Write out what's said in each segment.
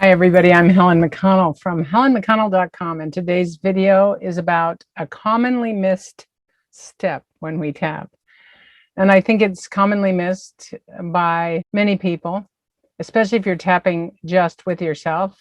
Hi, everybody. I'm Helen McConnell from helenmcconnell.com, and today's video is about a commonly missed step when we tap. And I think it's commonly missed by many people, especially if you're tapping just with yourself.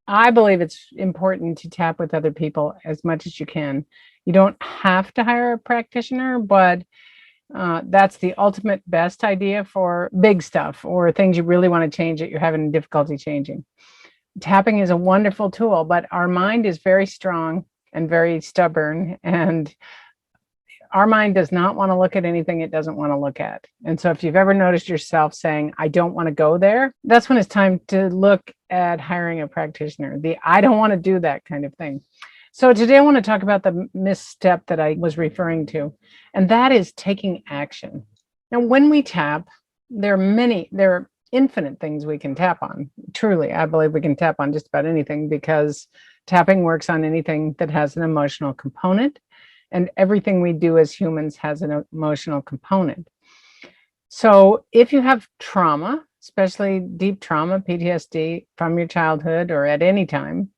I believe it's important to tap with other people as much as you can. You don't have to hire a practitioner, but that's the ultimate best idea for big stuff or things you really want to change that you're having difficulty changing. Tapping is a wonderful tool, but our mind is very strong and very stubborn, and our mind does not want to look at anything it doesn't want to look at. And so if you've ever noticed yourself saying, I don't want to go there, that's when it's time to look at hiring a practitioner, the I don't want to do that kind of thing. So today I want to talk about the misstep that I was referring to, and that is taking action. Now, when we tap, there are infinite things we can tap on. Truly, I believe we can tap on just about anything because tapping works on anything that has an emotional component, and everything we do as humans has an emotional component. So if you have trauma, especially deep trauma, PTSD from your childhood or at any time,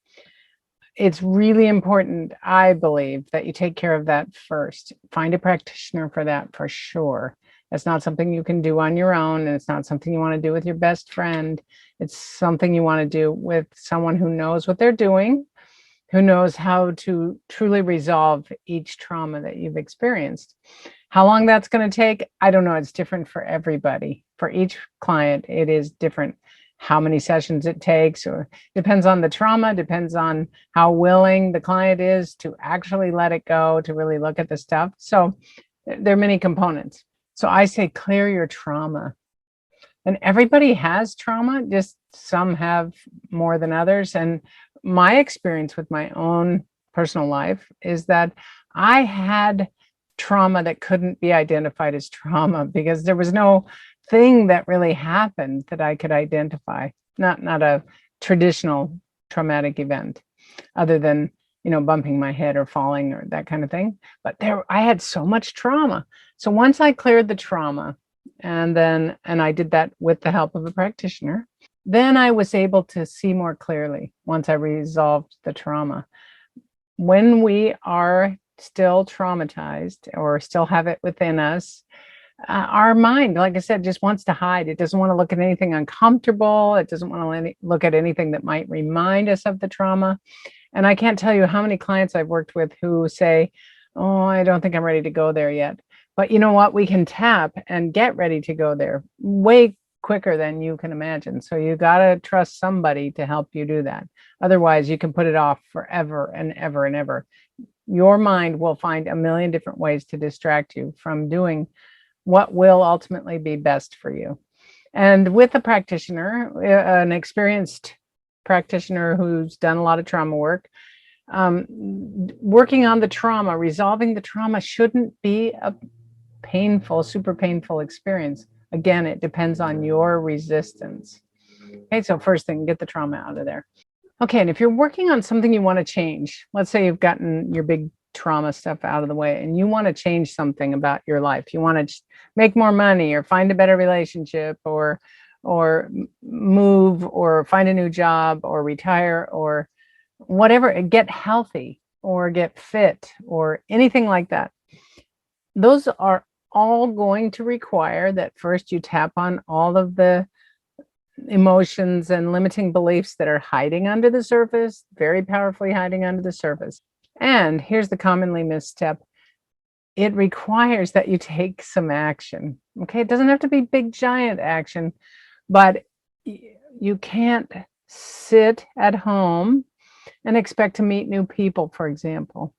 it's really important, I believe, that you take care of that first. Find a practitioner for that for sure. It's not something you can do on your own, and it's not something you want to do with your best friend. It's something you want to do with someone who knows what they're doing, who knows how to truly resolve each trauma that you've experienced. How long that's going to take, I don't know. It's different for everybody. For each client, it is different. How many sessions it takes, or depends on the trauma, depends on how willing the client is to actually let it go, to really look at the stuff. So there are many components. So I say clear your trauma. And everybody has trauma, just some have more than others. And my experience with my own personal life is that I had trauma that couldn't be identified as trauma because there was no thing that really happened that I could identify, not a traditional traumatic event other than bumping my head or falling or that kind of thing. But I had so much trauma. So once I cleared the trauma, and I did that with the help of a practitioner, then I was able to see more clearly once I resolved the trauma. When we are still traumatized or still have it within us, our mind, like I said, just wants to hide. It doesn't want to look at anything uncomfortable. It doesn't want to look at anything that might remind us of the trauma. And I can't tell you how many clients I've worked with who say, oh, I don't think I'm ready to go there yet. But you know what? We can tap and get ready to go there way quicker than you can imagine. So you got to trust somebody to help you do that. Otherwise, you can put it off forever and ever and ever. Your mind will find a million different ways to distract you from doing what will ultimately be best for you. And with a practitioner, an experienced practitioner who's done a lot of trauma work, working on the trauma, resolving the trauma shouldn't be a painful, super painful experience. Again, it depends on your resistance. Okay, so first thing, get the trauma out of there. Okay, and if you're working on something you want to change, let's say you've gotten your big trauma stuff out of the way and you want to change something about your life. You want to make more money or find a better relationship or move or find a new job or retire or whatever, get healthy or get fit or anything like that. Those are all going to require that first you tap on all of the emotions and limiting beliefs that are hiding under the surface, very powerfully hiding under the surface. And here's the commonly missed step. It requires that you take some action. Okay, it doesn't have to be big, giant action, but you can't sit at home and expect to meet new people, for example.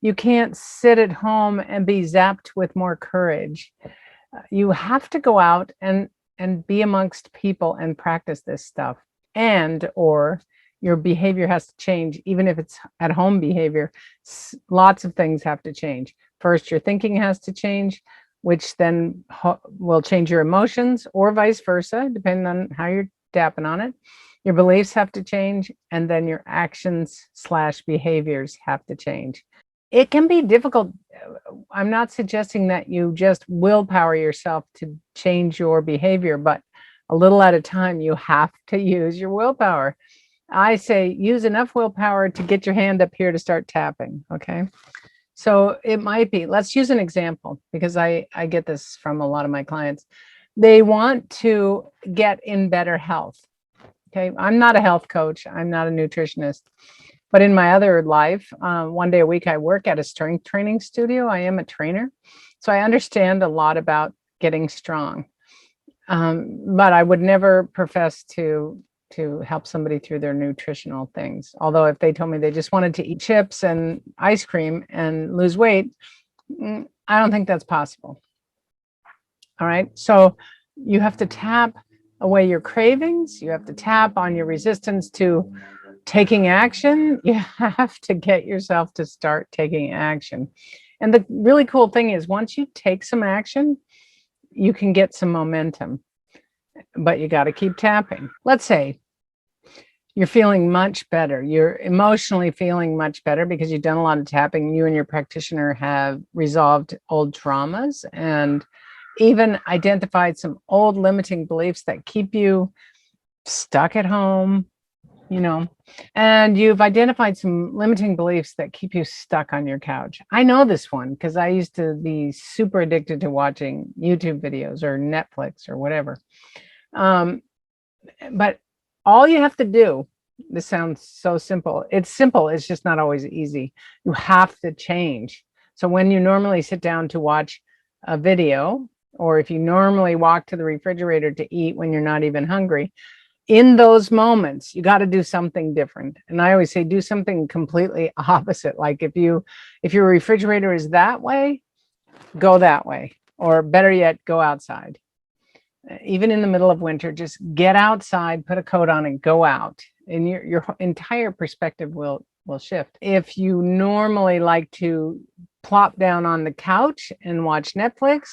You can't sit at home and be zapped with more courage. You have to go out and be amongst people and practice this stuff. Or your behavior has to change, even if it's at home behavior. Lots of things have to change. First, your thinking has to change, which then will change your emotions, or vice versa, depending on how you're tapping on it. Your beliefs have to change, and then your actions/behaviors have to change. It can be difficult. I'm not suggesting that you just willpower yourself to change your behavior, but a little at a time. You have to use your willpower. I say use enough willpower to get your hand up here to start tapping, okay? So it might be, let's use an example because I get this from a lot of my clients. They want to get in better health, okay? I'm not a health coach. I'm not a nutritionist. But in my other life, one day a week, I work at a strength training studio. I am a trainer. So I understand a lot about getting strong. But I would never profess to help somebody through their nutritional things. Although if they told me they just wanted to eat chips and ice cream and lose weight, I don't think that's possible. All right. So you have to tap away your cravings. You have to tap on your resistance to taking action. You have to get yourself to start taking action. And the really cool thing is once you take some action, you can get some momentum, but you got to keep tapping. Let's say you're feeling much better. You're emotionally feeling much better because you've done a lot of tapping. You and your practitioner have resolved old traumas and even identified some old limiting beliefs that keep you stuck at home, you know, and you've identified some limiting beliefs that keep you stuck on your couch. I know this one because I used to be super addicted to watching YouTube videos or Netflix or whatever. But all you have to do, this sounds so simple. It's simple. It's just not always easy. You have to change. So when you normally sit down to watch a video, or if you normally walk to the refrigerator to eat when you're not even hungry, in those moments, you got to do something different. And I always say, do something completely opposite. Like if your refrigerator is that way, go that way, or better yet, go outside. Even in the middle of winter, just get outside, put a coat on and go out. And your entire perspective will shift. If you normally like to plop down on the couch and watch Netflix,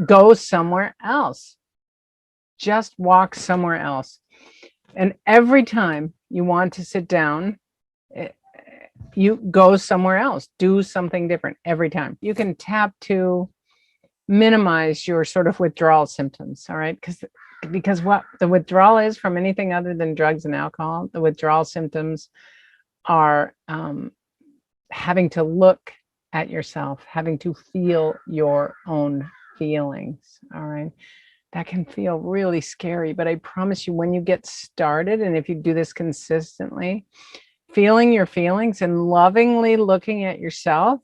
go somewhere else. Just walk somewhere else. And every time you want to sit down, you go somewhere else. Do something different every time. You can tap to minimize your sort of withdrawal symptoms, all right? Because what the withdrawal is from anything other than drugs and alcohol, the withdrawal symptoms are having to look at yourself, having to feel your own feelings, all right? That can feel really scary, but I promise you when you get started, and if you do this consistently, feeling your feelings and lovingly looking at yourself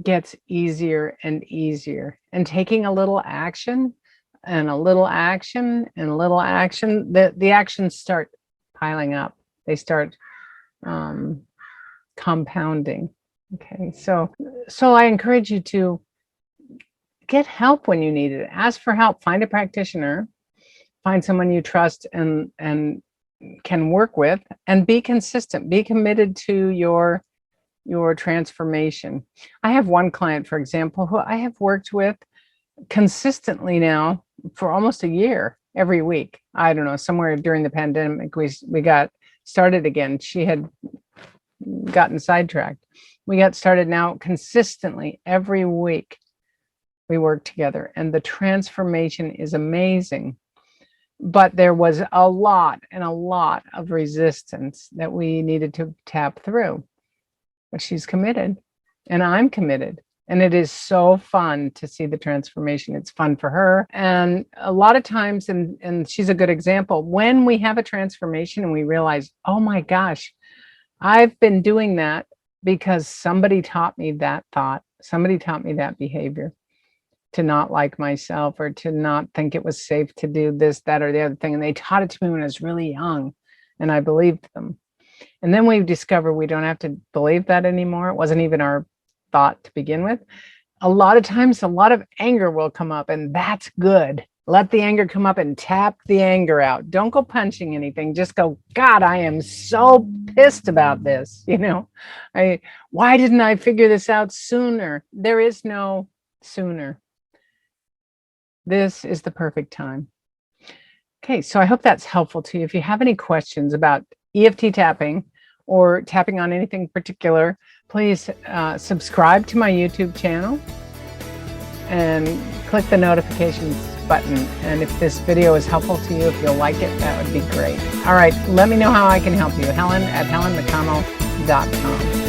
gets easier and easier. And taking a little action and a little action and a little action, the actions start piling up. They start compounding. Okay, so I encourage you to get help when you need it. Ask for help. Find a practitioner. Find someone you trust and can work with, and be consistent. Be committed to your transformation. I have one client, for example, who I have worked with consistently now for almost a year, every week. I don't know, somewhere during the pandemic, we got started again. She had gotten sidetracked. We got started now consistently every week. We work together, and the transformation is amazing. But there was a lot of resistance that we needed to tap through. But she's committed, and I'm committed. And it is so fun to see the transformation. It's fun for her. And a lot of times, and she's a good example, when we have a transformation and we realize, oh my gosh, I've been doing that because somebody taught me that thought. Somebody taught me that behavior, to not like myself or to not think it was safe to do this, that, or the other thing. And they taught it to me when I was really young, and I believed them. And then we discover we don't have to believe that anymore. It wasn't even our thought to begin with. A lot of times, a lot of anger will come up, and that's good. Let the anger come up and tap the anger out. Don't go punching anything. Just go, God, I am so pissed about this. Why didn't I figure this out sooner? There is no sooner. This is the perfect time. Okay, so I hope that's helpful to you. If you have any questions about EFT tapping or tapping on anything particular, please subscribe to my YouTube channel and click the notifications button. And if this video is helpful to you, if you'll like it, that would be great. All right, let me know how I can help you. Helen at helenmcconnell.com.